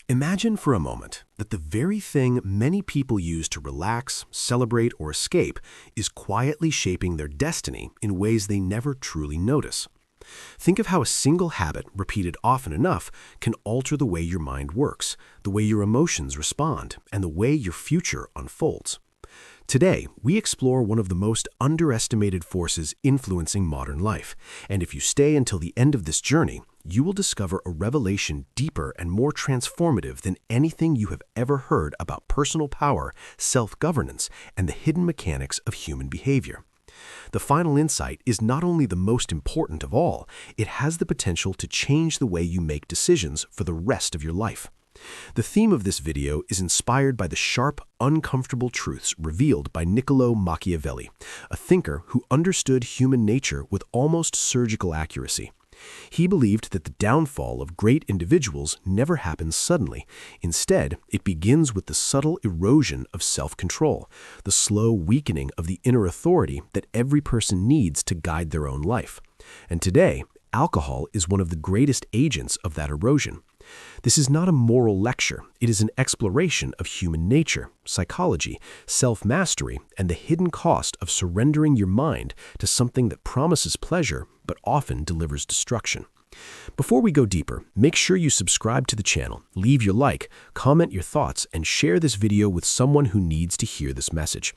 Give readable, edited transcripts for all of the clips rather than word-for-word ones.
Imagine for a moment that the very thing many people use to relax, celebrate, or escape is quietly shaping their destiny in ways they never truly notice. Think of how a single habit, repeated often enough, can alter the way your mind works, the way your emotions respond, and the way your future unfolds. Today, we explore one of the most underestimated forces influencing modern life, and if you stay until the end of this journey, you will discover a revelation deeper and more transformative than anything you have ever heard about personal power, self-governance, and the hidden mechanics of human behavior. The final insight is not only the most important of all, it has the potential to change the way you make decisions for the rest of your life. The theme of this video is inspired by the sharp, uncomfortable truths revealed by Niccolo Machiavelli, a thinker who understood human nature with almost surgical accuracy. He believed that the downfall of great individuals never happens suddenly. Instead, it begins with the subtle erosion of self-control, the slow weakening of the inner authority that every person needs to guide their own life. And today, alcohol is one of the greatest agents of that erosion. This is not a moral lecture. It is an exploration of human nature, psychology, self-mastery, and the hidden cost of surrendering your mind to something that promises pleasure but often delivers destruction. Before we go deeper, make sure you subscribe to the channel, leave your like, comment your thoughts, and share this video with someone who needs to hear this message.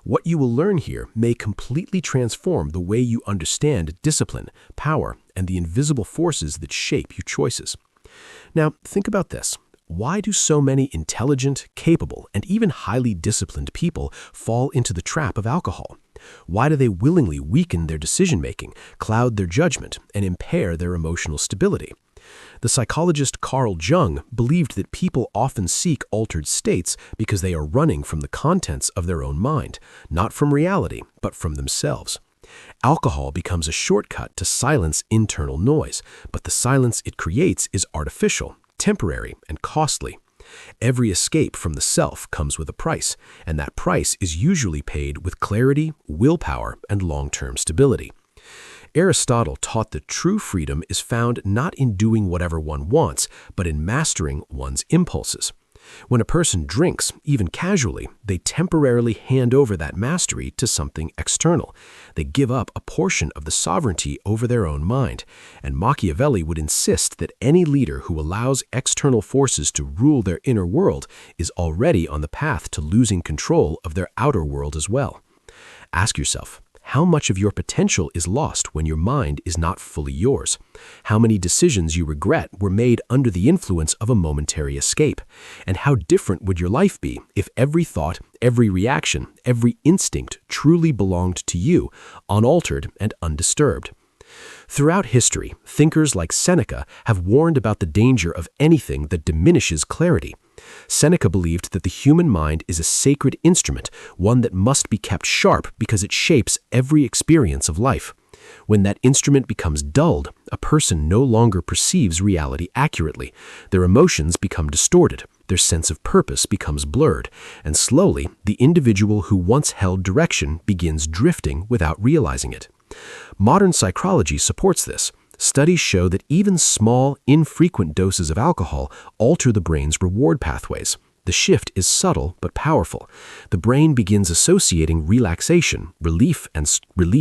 What you will learn here may completely transform the way you understand discipline, power, and the invisible forces that shape your choices. Now, think about this. Why do so many intelligent, capable, and even highly disciplined people fall into the trap of alcohol? Why do they willingly weaken their decision-making, cloud their judgment, and impair their emotional stability? The psychologist Carl Jung believed that people often seek altered states because they are running from the contents of their own mind, not from reality, but from themselves. Alcohol becomes a shortcut to silence internal noise, but the silence it creates is artificial, temporary, and costly. Every escape from the self comes with a price, and that price is usually paid with clarity, willpower, and long-term stability. Aristotle taught that true freedom is found not in doing whatever one wants, but in mastering one's impulses. When a person drinks, even casually, they temporarily hand over that mastery to something external. They give up a portion of the sovereignty over their own mind, and Machiavelli would insist that any leader who allows external forces to rule their inner world is already on the path to losing control of their outer world as well. Ask yourself, how much of your potential is lost when your mind is not fully yours? How many decisions you regret were made under the influence of a momentary escape? And how different would your life be if every thought, every reaction, every instinct truly belonged to you, unaltered and undisturbed? Throughout history, thinkers like Seneca have warned about the danger of anything that diminishes clarity. Seneca believed that the human mind is a sacred instrument, one that must be kept sharp because it shapes every experience of life. When that instrument becomes dulled, a person no longer perceives reality accurately. Their emotions become distorted, their sense of purpose becomes blurred, and slowly, the individual who once held direction begins drifting without realizing it. Modern psychology supports this. Studies show that even small, infrequent doses of alcohol alter the brain's reward pathways. The shift is subtle but powerful. The brain begins associating relaxation, relief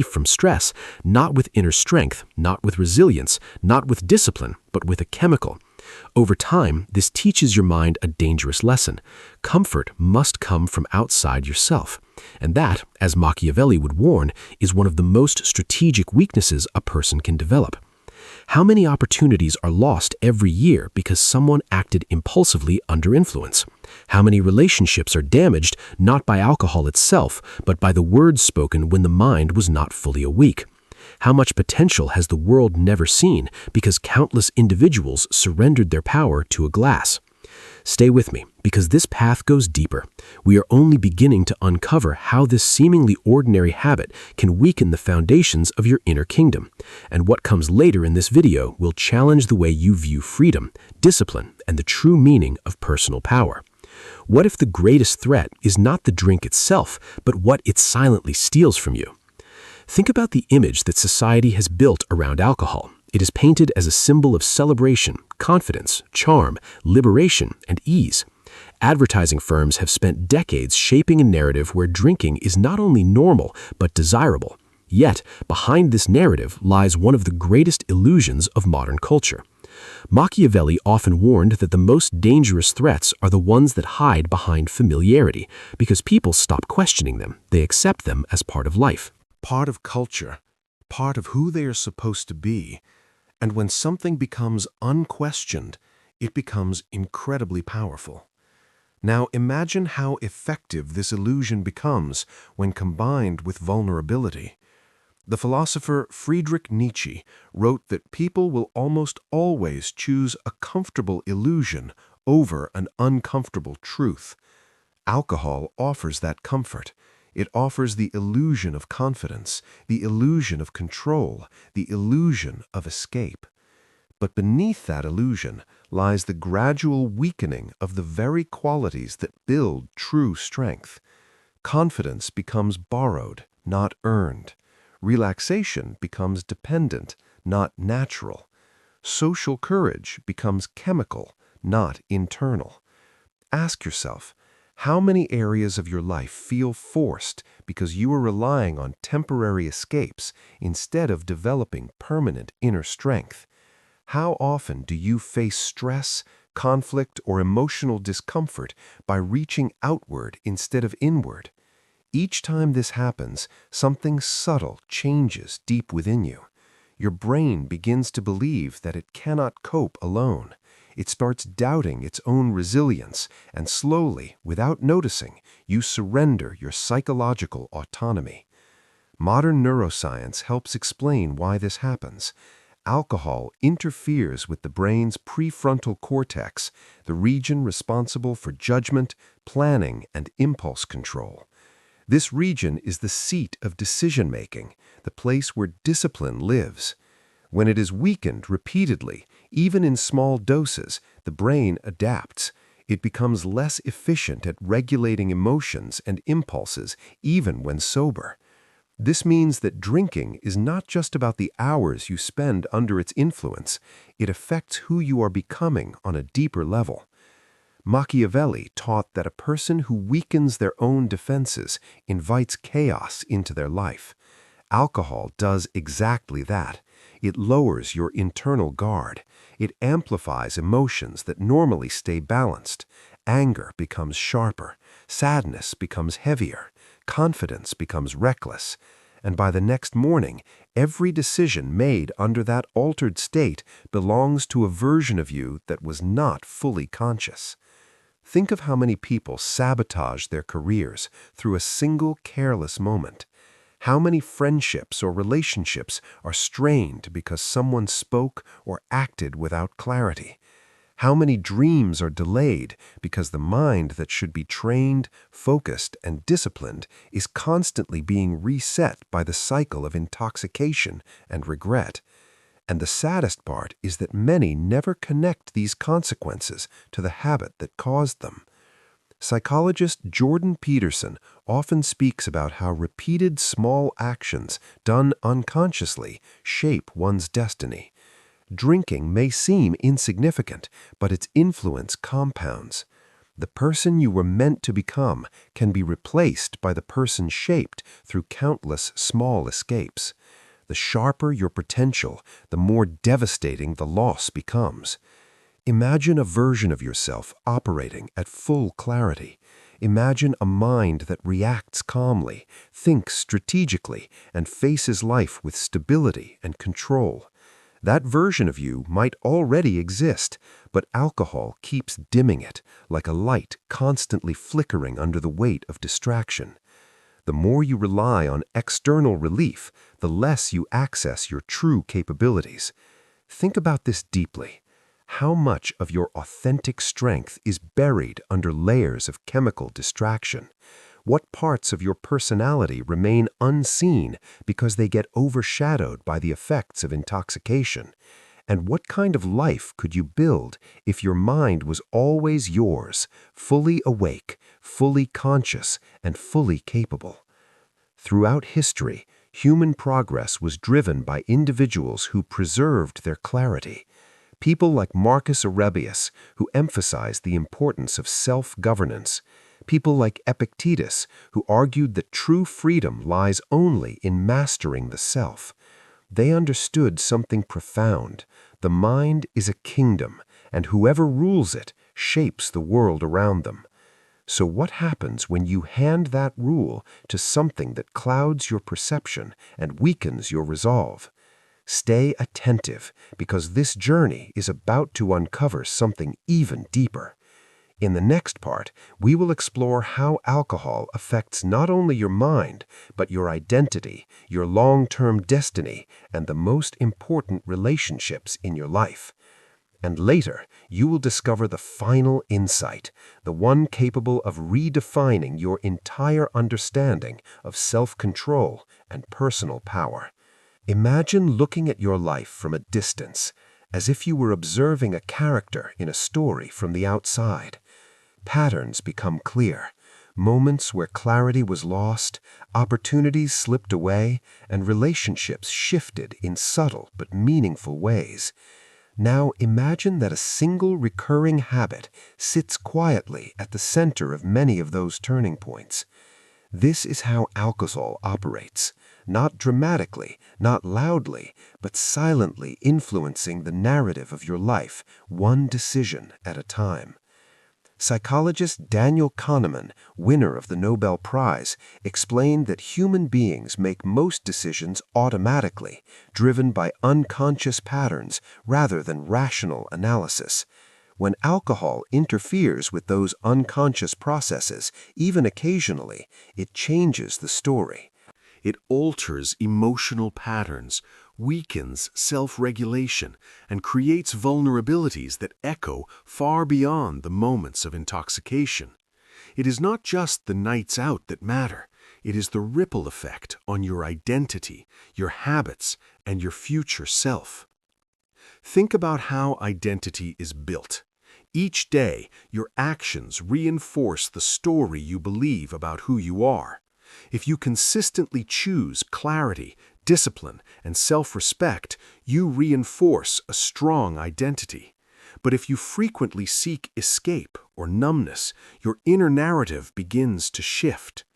from stress, not with inner strength, not with resilience, not with discipline, but with a chemical. Over time, this teaches your mind a dangerous lesson. Comfort must come from outside yourself. And that, as Machiavelli would warn, is one of the most strategic weaknesses a person can develop. How many opportunities are lost every year because someone acted impulsively under influence? How many relationships are damaged not by alcohol itself, but by the words spoken when the mind was not fully awake? How much potential has the world never seen because countless individuals surrendered their power to a glass? Stay with me, because this path goes deeper. We are only beginning to uncover how this seemingly ordinary habit can weaken the foundations of your inner kingdom. And what comes later in this video will challenge the way you view freedom, discipline, and the true meaning of personal power. What if the greatest threat is not the drink itself, but what it silently steals from you? Think about the image that society has built around alcohol. It is painted as a symbol of celebration, confidence, charm, liberation, and ease. Advertising firms have spent decades shaping a narrative where drinking is not only normal but desirable. Yet, behind this narrative lies one of the greatest illusions of modern culture. Machiavelli often warned that the most dangerous threats are the ones that hide behind familiarity, because people stop questioning them, they accept them as part of life. Part of culture, part of who they are supposed to be. And when something becomes unquestioned, it becomes incredibly powerful. Now imagine how effective this illusion becomes when combined with vulnerability. The philosopher Friedrich Nietzsche wrote that people will almost always choose a comfortable illusion over an uncomfortable truth. Alcohol offers that comfort. It offers the illusion of confidence, the illusion of control, the illusion of escape. But beneath that illusion lies the gradual weakening of the very qualities that build true strength. Confidence becomes borrowed, not earned. Relaxation becomes dependent, not natural. Social courage becomes chemical, not internal. Ask yourself, how many areas of your life feel forced because you are relying on temporary escapes instead of developing permanent inner strength? How often do you face stress, conflict, or emotional discomfort by reaching outward instead of inward? Each time this happens, something subtle changes deep within you. Your brain begins to believe that it cannot cope alone. It starts doubting its own resilience, and slowly, without noticing, you surrender your psychological autonomy. Modern neuroscience helps explain why this happens. Alcohol interferes with the brain's prefrontal cortex, the region responsible for judgment, planning, and impulse control. This region is the seat of decision-making, the place where discipline lives. When it is weakened repeatedly, even in small doses, the brain adapts. It becomes less efficient at regulating emotions and impulses, even when sober. This means that drinking is not just about the hours you spend under its influence. It affects who you are becoming on a deeper level. Machiavelli taught that a person who weakens their own defenses invites chaos into their life. Alcohol does exactly that. It lowers your internal guard. It amplifies emotions that normally stay balanced. Anger becomes sharper. Sadness becomes heavier. Confidence becomes reckless. And by the next morning, every decision made under that altered state belongs to a version of you that was not fully conscious. Think of how many people sabotage their careers through a single careless moment. How many friendships or relationships are strained because someone spoke or acted without clarity? How many dreams are delayed because the mind that should be trained, focused, and disciplined is constantly being reset by the cycle of intoxication and regret? And the saddest part is that many never connect these consequences to the habit that caused them. Psychologist Jordan Peterson often speaks about how repeated small actions done unconsciously shape one's destiny. Drinking may seem insignificant, but its influence compounds. The person you were meant to become can be replaced by the person shaped through countless small escapes. The sharper your potential, the more devastating the loss becomes. Imagine a version of yourself operating at full clarity. Imagine a mind that reacts calmly, thinks strategically, and faces life with stability and control. That version of you might already exist, but alcohol keeps dimming it, like a light constantly flickering under the weight of distraction. The more you rely on external relief, the less you access your true capabilities. Think about this deeply. How much of your authentic strength is buried under layers of chemical distraction? What parts of your personality remain unseen because they get overshadowed by the effects of intoxication? And what kind of life could you build if your mind was always yours, fully awake, fully conscious, and fully capable? Throughout history, Human progress was driven by individuals who preserved their clarity. People like Marcus Aurelius, who emphasized the importance of self-governance. People like Epictetus, who argued that true freedom lies only in mastering the self. They understood something profound. The mind is a kingdom, and whoever rules it shapes the world around them. So what happens when you hand that rule to something that clouds your perception and weakens your resolve? Stay attentive, because this journey is about to uncover something even deeper. In the next part, we will explore how alcohol affects not only your mind, but your identity, your long-term destiny, and the most important relationships in your life. And later, you will discover the final insight, the one capable of redefining your entire understanding of self-control and personal power. Imagine looking at your life from a distance, as if you were observing a character in a story from the outside. Patterns become clear, moments where clarity was lost, opportunities slipped away, and relationships shifted in subtle but meaningful ways. Now imagine that a single recurring habit sits quietly at the center of many of those turning points. This is how alcohol operates, not dramatically, not loudly, but silently influencing the narrative of your life, one decision at a time. Psychologist Daniel Kahneman, winner of the Nobel Prize, explained that human beings make most decisions automatically, driven by unconscious patterns rather than rational analysis. When alcohol interferes with those unconscious processes, even occasionally, it changes the story. It alters emotional patterns, weakens self-regulation, and creates vulnerabilities that echo far beyond the moments of intoxication. It is not just the nights out that matter. It is the ripple effect on your identity, your habits, and your future self. Think about how identity is built. Each day, your actions reinforce the story you believe about who you are. If you consistently choose clarity, discipline, and self-respect, you reinforce a strong identity. But if you frequently seek escape or numbness, your inner narrative begins to shift.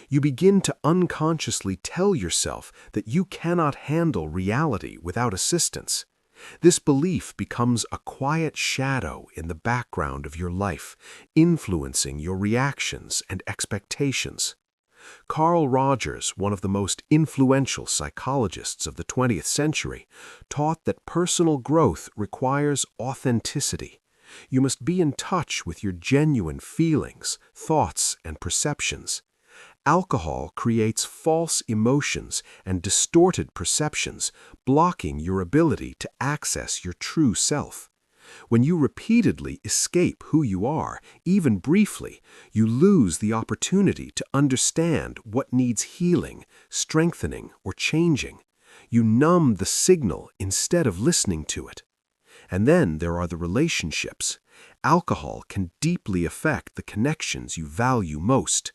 You begin to unconsciously tell yourself that you cannot handle reality without assistance. This belief becomes a quiet shadow in the background of your life, influencing your reactions and expectations. Carl Rogers, one of the most influential psychologists of the 20th century, taught that personal growth requires authenticity. You must be in touch with your genuine feelings, thoughts, and perceptions. Alcohol creates false emotions and distorted perceptions, blocking your ability to access your true self. When you repeatedly escape who you are, even briefly, you lose the opportunity to understand what needs healing, strengthening, or changing. You numb the signal instead of listening to it. And then there are the relationships. Alcohol can deeply affect the connections you value most.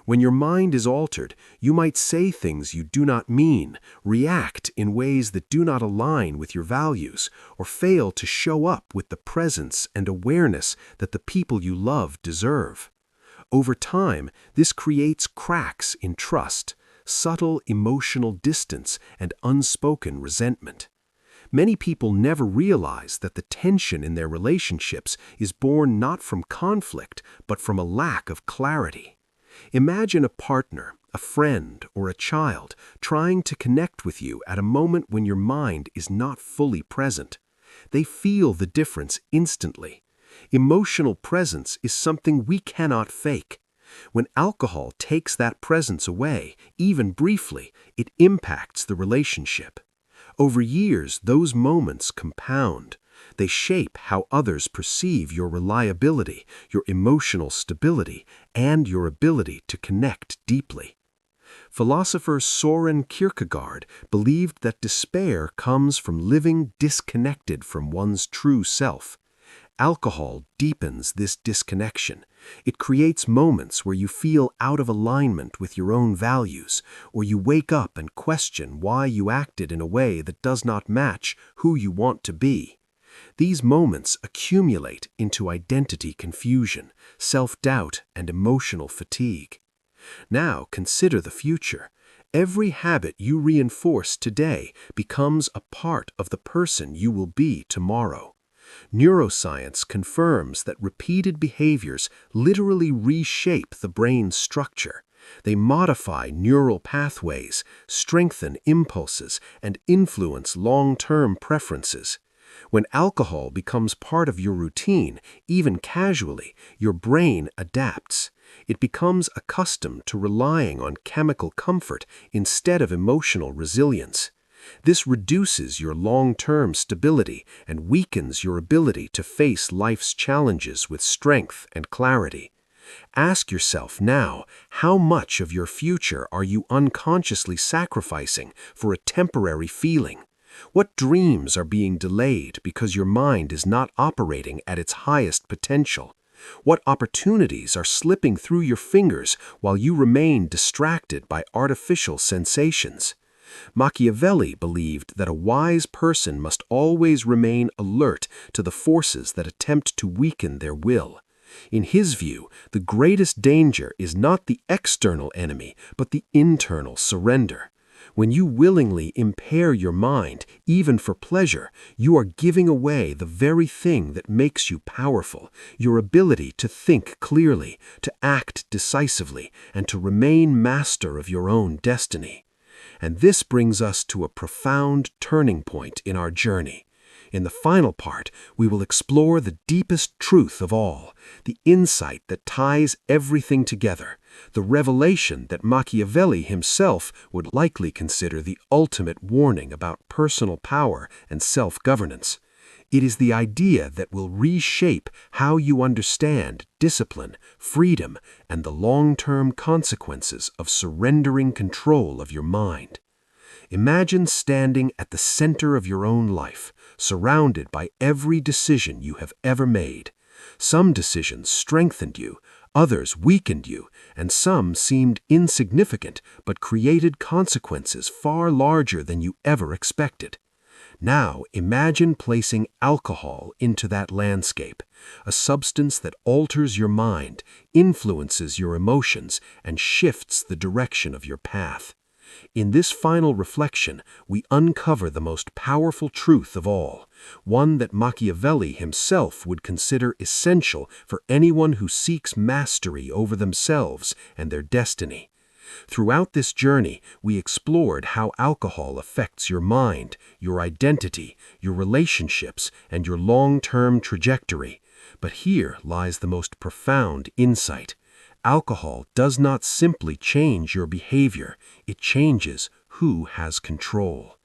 When your mind is altered, you might say things you do not mean, react in ways that do not align with your values, or fail to show up with the presence and awareness that the people you love deserve. Over time, this creates cracks in trust, subtle emotional distance, and unspoken resentment. Many people never realize that the tension in their relationships is born not from conflict, but from a lack of clarity. Imagine a partner, a friend, or a child trying to connect with you at a moment when your mind is not fully present. They feel the difference instantly. Emotional presence is something we cannot fake. When alcohol takes that presence away, even briefly, it impacts the relationship. Over years, those moments compound. They shape how others perceive your reliability, your emotional stability, and your ability to connect deeply. Philosopher Soren Kierkegaard believed that despair comes from living disconnected from one's true self. Alcohol deepens this disconnection. It creates moments where you feel out of alignment with your own values, or you wake up and question why you acted in a way that does not match who you want to be. These moments accumulate into identity confusion, self-doubt, and emotional fatigue. Now consider the future. Every habit you reinforce today becomes a part of the person you will be tomorrow. Neuroscience confirms that repeated behaviors literally reshape the brain's structure. They modify neural pathways, strengthen impulses, and influence long-term preferences. When alcohol becomes part of your routine, even casually, your brain adapts. It becomes accustomed to relying on chemical comfort instead of emotional resilience. This reduces your long-term stability and weakens your ability to face life's challenges with strength and clarity. Ask yourself now, how much of your future are you unconsciously sacrificing for a temporary feeling? What dreams are being delayed because your mind is not operating at its highest potential? What opportunities are slipping through your fingers while you remain distracted by artificial sensations? Machiavelli believed that a wise person must always remain alert to the forces that attempt to weaken their will. In his view, the greatest danger is not the external enemy, but the internal surrender. When you willingly impair your mind, even for pleasure, you are giving away the very thing that makes you powerful, your ability to think clearly, to act decisively, and to remain master of your own destiny. And this brings us to a profound turning point in our journey. In the final part, we will explore the deepest truth of all, the insight that ties everything together, the revelation that Machiavelli himself would likely consider the ultimate warning about personal power and self-governance. It is the idea that will reshape how you understand discipline, freedom, and the long-term consequences of surrendering control of your mind. Imagine standing at the center of your own life, surrounded by every decision you have ever made. Some decisions strengthened you, others weakened you, and some seemed insignificant but created consequences far larger than you ever expected. Now imagine placing alcohol into that landscape, a substance that alters your mind, influences your emotions, and shifts the direction of your path. In this final reflection, we uncover the most powerful truth of all, one that Machiavelli himself would consider essential for anyone who seeks mastery over themselves and their destiny. Throughout this journey, we explored how alcohol affects your mind, your identity, your relationships, and your long-term trajectory. But here lies the most profound insight. Alcohol does not simply change your behavior, it changes who has control.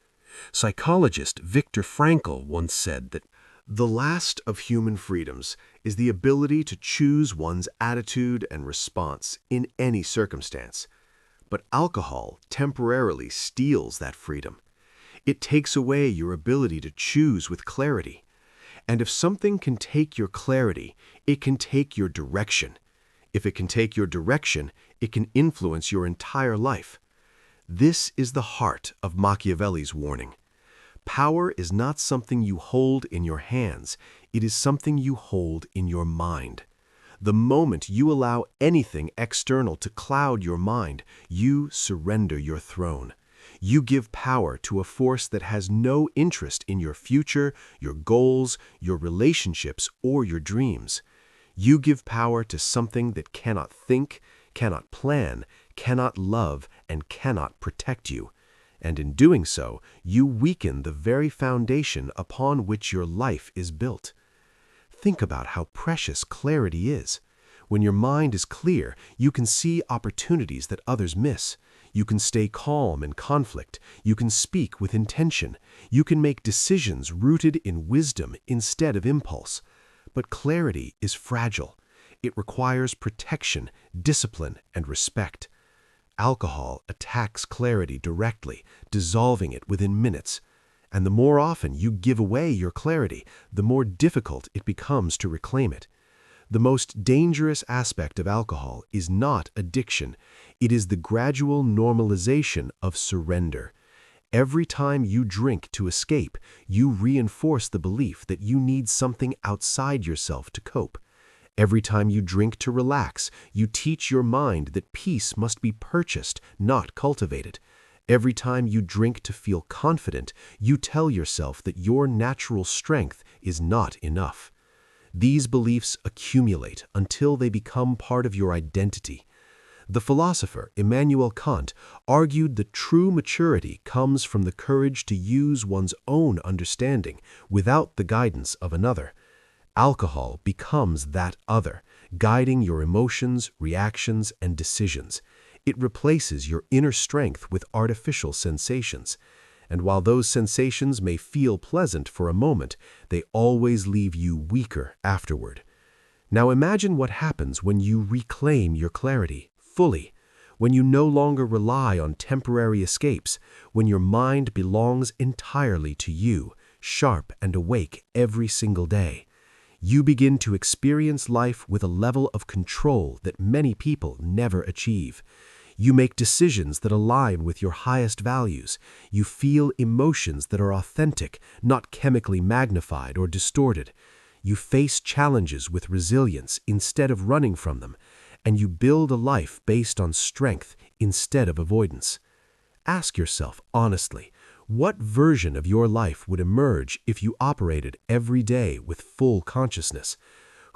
Psychologist Viktor Frankl once said that the last of human freedoms is the ability to choose one's attitude and response in any circumstance. But alcohol temporarily steals that freedom. It takes away your ability to choose with clarity. And if something can take your clarity, it can take your direction. If it can take your direction, it can influence your entire life. This is the heart of Machiavelli's warning. Power is not something you hold in your hands, it is something you hold in your mind. The moment you allow anything external to cloud your mind, you surrender your throne. You give power to a force that has no interest in your future, your goals, your relationships, or your dreams. You give power to something that cannot think, cannot plan, cannot love, and cannot protect you. And in doing so, you weaken the very foundation upon which your life is built. Think about how precious clarity is. When your mind is clear, you can see opportunities that others miss. You can stay calm in conflict. You can speak with intention. You can make decisions rooted in wisdom instead of impulse. But clarity is fragile. It requires protection, discipline, and respect. Alcohol attacks clarity directly, dissolving it within minutes. And the more often you give away your clarity, the more difficult it becomes to reclaim it. The most dangerous aspect of alcohol is not addiction. It is the gradual normalization of surrender. Every time you drink to escape, you reinforce the belief that you need something outside yourself to cope. Every time you drink to relax, you teach your mind that peace must be purchased, not cultivated. Every time you drink to feel confident, you tell yourself that your natural strength is not enough. These beliefs accumulate until they become part of your identity. The philosopher Immanuel Kant argued that true maturity comes from the courage to use one's own understanding without the guidance of another. Alcohol becomes that other, guiding your emotions, reactions, and decisions. It replaces your inner strength with artificial sensations. And while those sensations may feel pleasant for a moment, they always leave you weaker afterward. Now imagine what happens when you reclaim your clarity fully, when you no longer rely on temporary escapes, when your mind belongs entirely to you, sharp and awake every single day. You begin to experience life with a level of control that many people never achieve. You make decisions that align with your highest values. You feel emotions that are authentic, not chemically magnified or distorted. You face challenges with resilience instead of running from them, and you build a life based on strength instead of avoidance. Ask yourself honestly, what version of your life would emerge if you operated every day with full consciousness?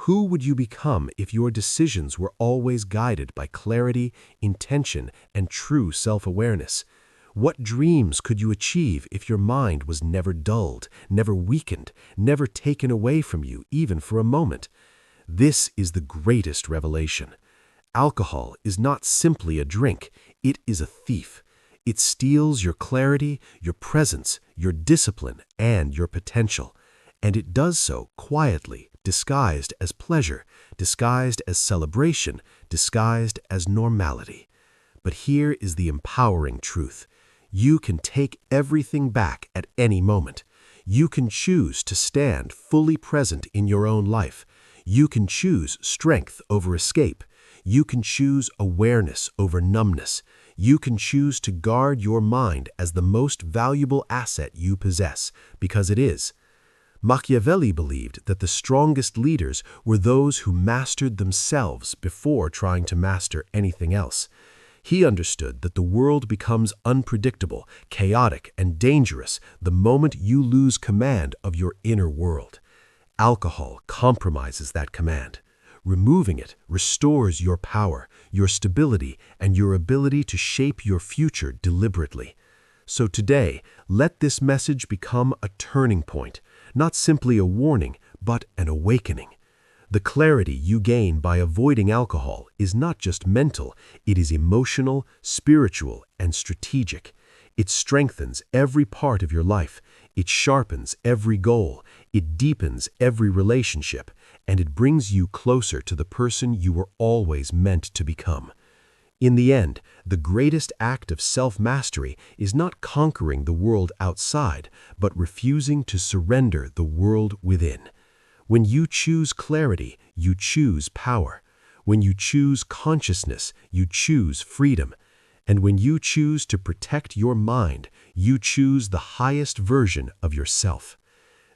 Who would you become if your decisions were always guided by clarity, intention, and true self-awareness? What dreams could you achieve if your mind was never dulled, never weakened, never taken away from you even for a moment? This is the greatest revelation. Alcohol is not simply a drink, it is a thief. It steals your clarity, your presence, your discipline, and your potential. And it does so quietly, disguised as pleasure, disguised as celebration, disguised as normality. But here is the empowering truth. You can take everything back at any moment. You can choose to stand fully present in your own life. You can choose strength over escape. You can choose awareness over numbness. You can choose to guard your mind as the most valuable asset you possess, because it is. Machiavelli believed that the strongest leaders were those who mastered themselves before trying to master anything else. He understood that the world becomes unpredictable, chaotic, and dangerous the moment you lose command of your inner world. Alcohol compromises that command. Removing it restores your power, your stability, and your ability to shape your future deliberately. So today, let this message become a turning point, not simply a warning, but an awakening. The clarity you gain by avoiding alcohol is not just mental, it is emotional, spiritual, and strategic. It strengthens every part of your life. It sharpens every goal. It deepens every relationship. And it brings you closer to the person you were always meant to become. In the end, the greatest act of self-mastery is not conquering the world outside, but refusing to surrender the world within. When you choose clarity, you choose power. When you choose consciousness, you choose freedom. And when you choose to protect your mind, you choose the highest version of yourself.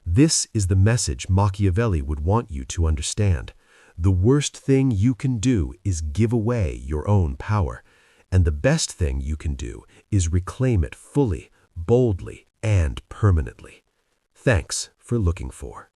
This is the message Machiavelli would want you to understand. The worst thing you can do is give away your own power. And the best thing you can do is reclaim it fully, boldly, and permanently. Thanks for looking for.